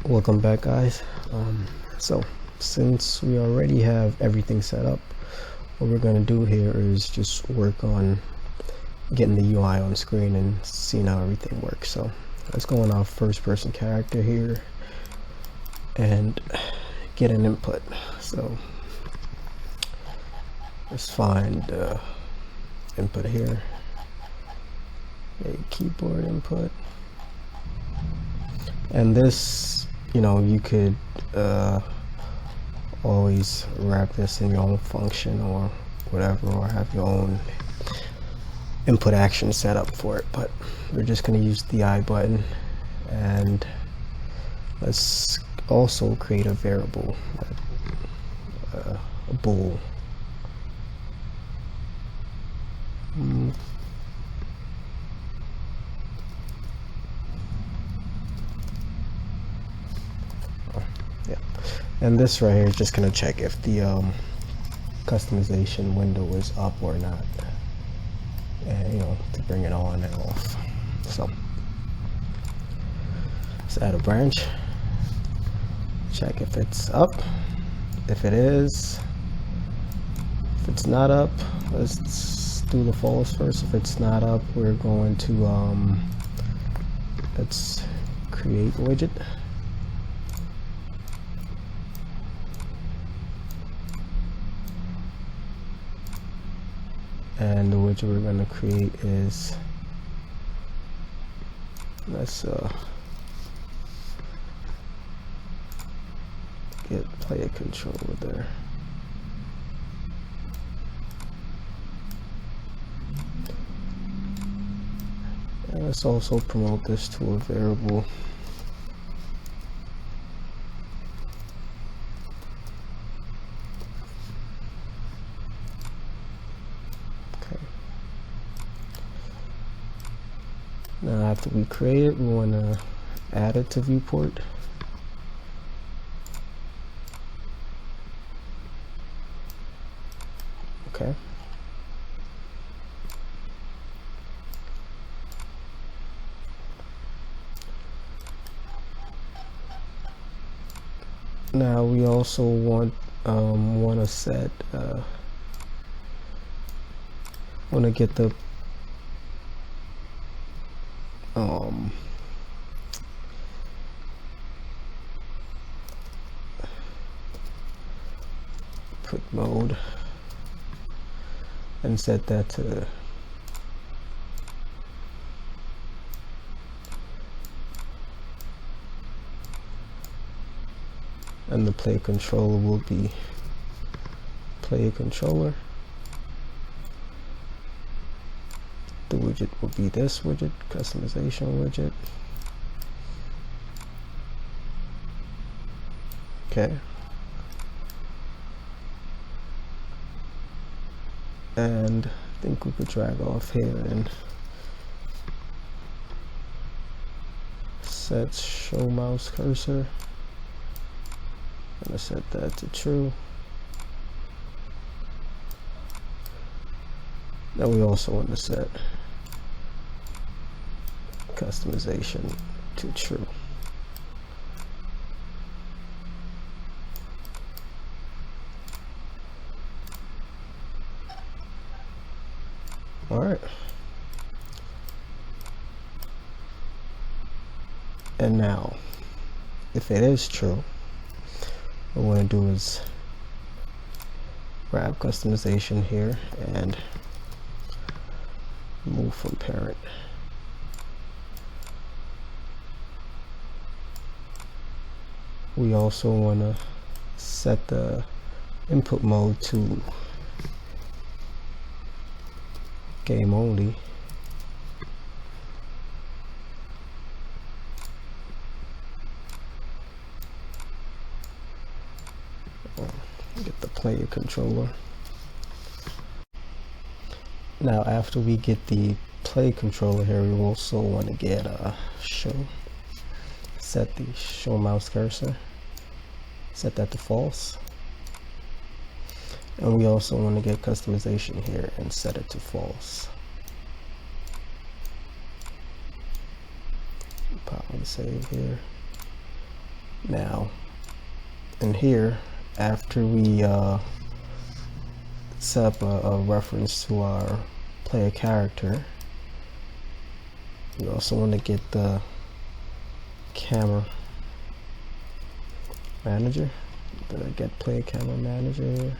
Welcome back, guys. So since we already have everything set up, what we're going to do here is just work on getting the UI on screen and seeing how everything works. So let's go on our first person character here and get an input. So let's find input here, a keyboard input, and this, you could always wrap this in your own function or whatever, or have your own input action set up for it, but we're just going to use the I button. And let's also create a variable, a bool. Yeah, and this right here is just going to check if the customization window is up or not, and to bring it on and off. So let's add a branch, check if it's up. If it is, if it's not up, let's do the false first. If it's not up, we're going to let's create widget. And the widget we're going to create is, let's get player controller there. And let's also promote this to a variable. Now after we create it, we want to add it to viewport. Okay. Now we also want to set want to get the put mode and set that to and the play controller will be player controller. The widget will be this widget, customization widget. Okay. And I think we could drag off here and set show mouse cursor. I'm gonna set that to true. Now we also want to set customization to true. All right. And now, if it is true, what we want to do is grab customization here and move from parent. We also want to set the input mode to game only. Get the player controller. Now after we get the play controller here, we also want to get set the show mouse cursor, set that to false. And we also want to get customization here and set it to false. Power save here. Now, in here, after we set up a reference to our player character, you also want to get the camera manager, the get player camera manager here,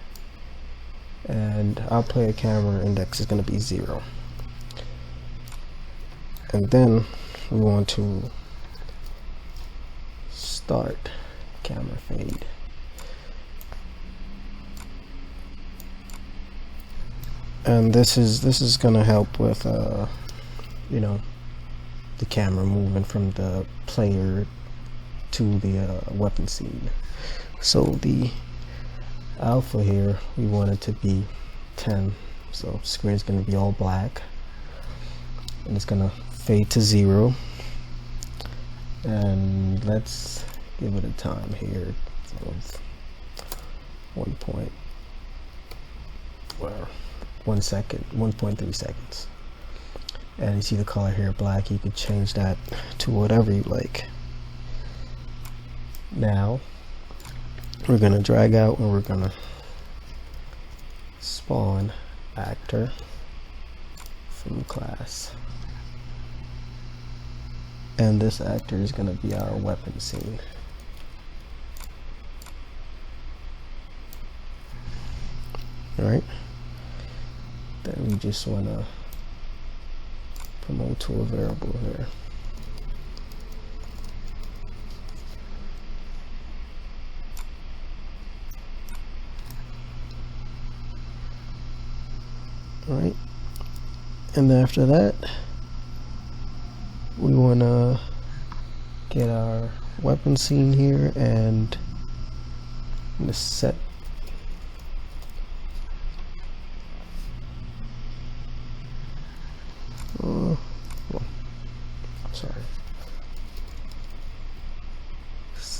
and our player camera index is going to be 0. And then we want to start camera fade. And this is gonna help with you know, the camera moving from the player to the weapon scene. So the alpha here, we want it to be 10. So screen's gonna be all black, and it's gonna fade to 0. And let's give it a time here of 1 second, 1.3 seconds. And you see the color here, black. You could change that to whatever you like. Now we're gonna drag out and we're gonna spawn actor from class, and this actor is gonna be our weapon scene. All right. Then we just wanna promote to a variable here. Alright, and after that we want to get our weapon scene here, and I'm going to set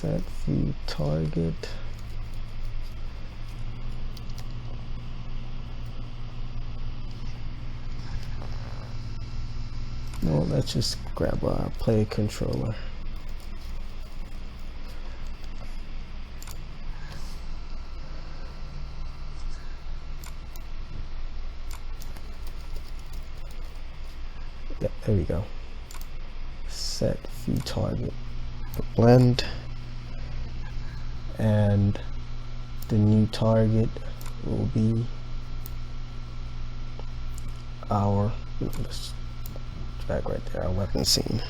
set view target. No, let's just grab our player controller. Yeah, there we go. Set view target, blend, and the new target will be our, let's drag right there, our weapon scene.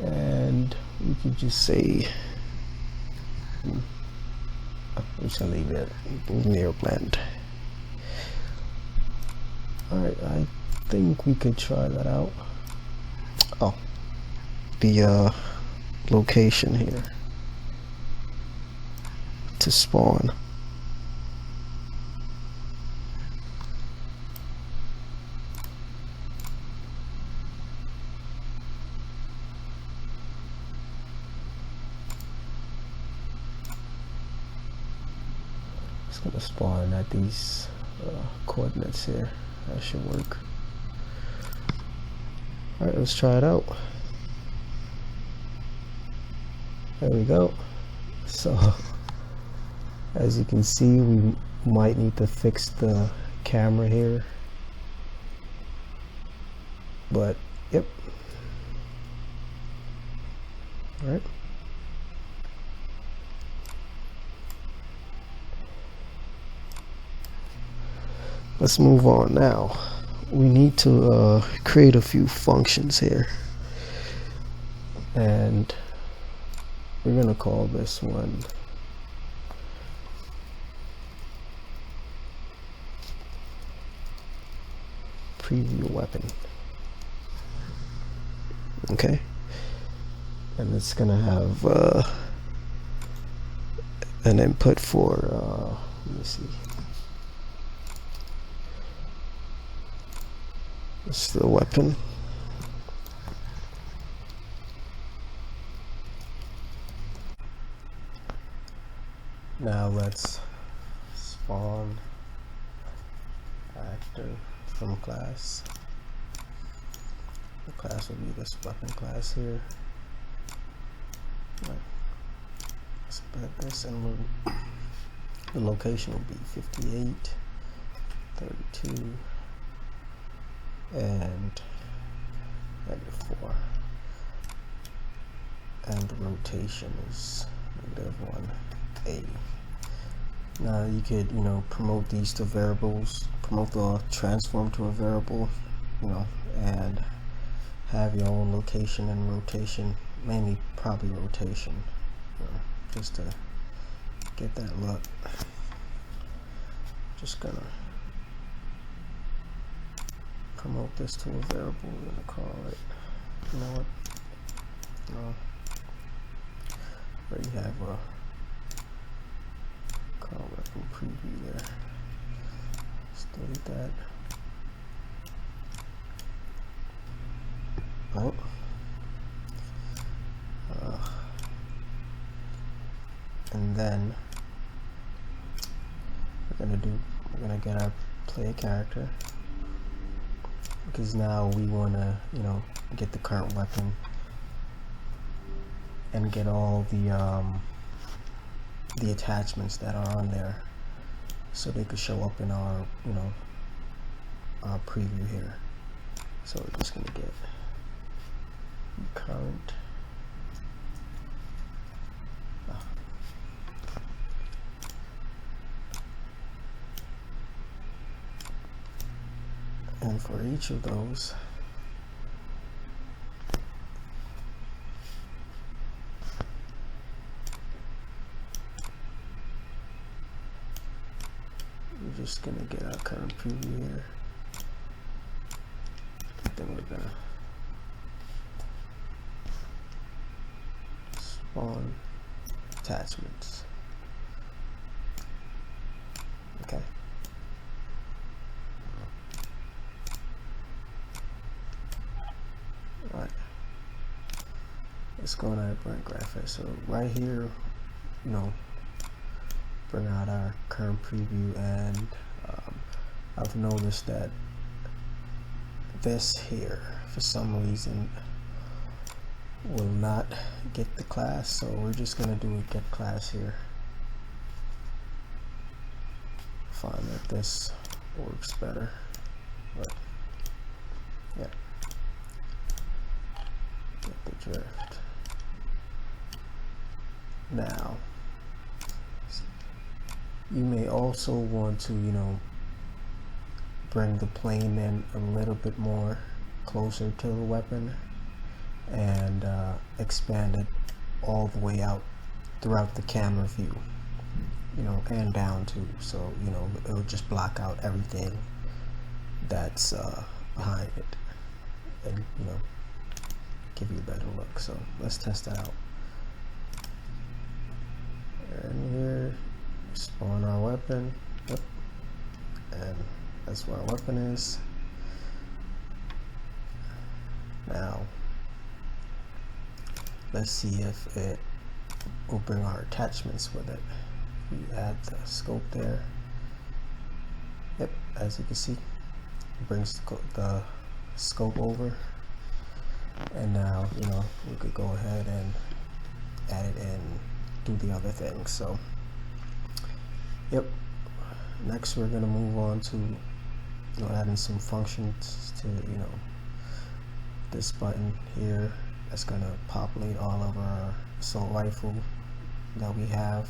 And we could just say, I'm just gonna leave it near blend. Alright, I think we could try that out. Oh, the location here to spawn. It's gonna spawn at these coordinates here. That should work. Alright, let's try it out. There we go. So as you can see, we might need to fix the camera here, but yep. All right. Let's move on now. We need to create a few functions here, and we're gonna call this one preview weapon. Okay, and it's gonna have an input for let me see, it's the weapon. Now let's spawn actor from class. The class will be this weapon class here. Let's put this, and the location will be 58, 32, and -4, and the rotation is -180. Now you could, promote these to variables, promote the transform to a variable, and have your own location and rotation, mainly probably rotation, just to get that look. Just gonna promote this to a variable. We're gonna call it, you know what? No. Already have a call weapon preview there. Let's delete that. Right. And then we're gonna get our player character, because now we wanna, get the current weapon and get all the attachments that are on there, so they could show up in our, our preview here. So we're just gonna get current. And for each of those, we're just gonna get our current preview here. Then we're gonna spawn attachments. Okay. Alright. Let's go to our brand graphics. So right here, bring out our current preview, and I've noticed that this here, for some reason, will not get the class, so we're just gonna do a get class here. Find that this works better, but yeah, get the drift. Now you may also want to, bring the plane in a little bit more closer to the weapon, and expand it all the way out throughout the camera view, and down too, so it will just block out everything that's behind it, and give you a better look. So let's test that out. And here, spawn our weapon. Yep. And that's where our weapon is. Now let's see if it will bring our attachments with it. We add the scope there. Yep, as you can see, it brings the scope over. And now, we could go ahead and add it and do the other things. So, yep. Next, we're gonna move on to, adding some functions to, this button here. That's gonna populate all of our assault rifle that we have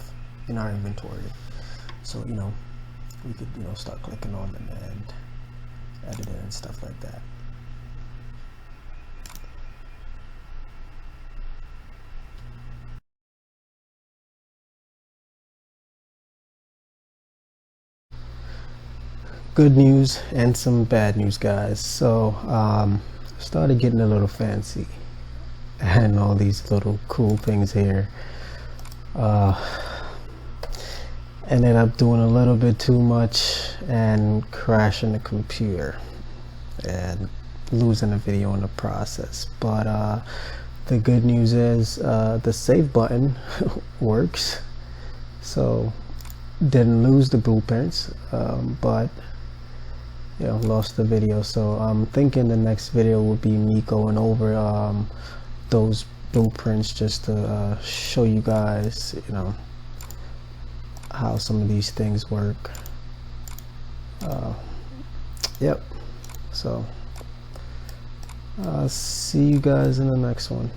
in our inventory. So, we could, start clicking on them and edit it and stuff like that. Good news and some bad news, guys. So started getting a little fancy and all these little cool things here, ended up doing a little bit too much and crashing the computer and losing the video in the process. But the good news is the save button works, so didn't lose the blueprints, but lost the video. So I'm thinking the next video will be me going over those blueprints just to show you guys, you know, how some of these things work. Yep. So see you guys in the next one.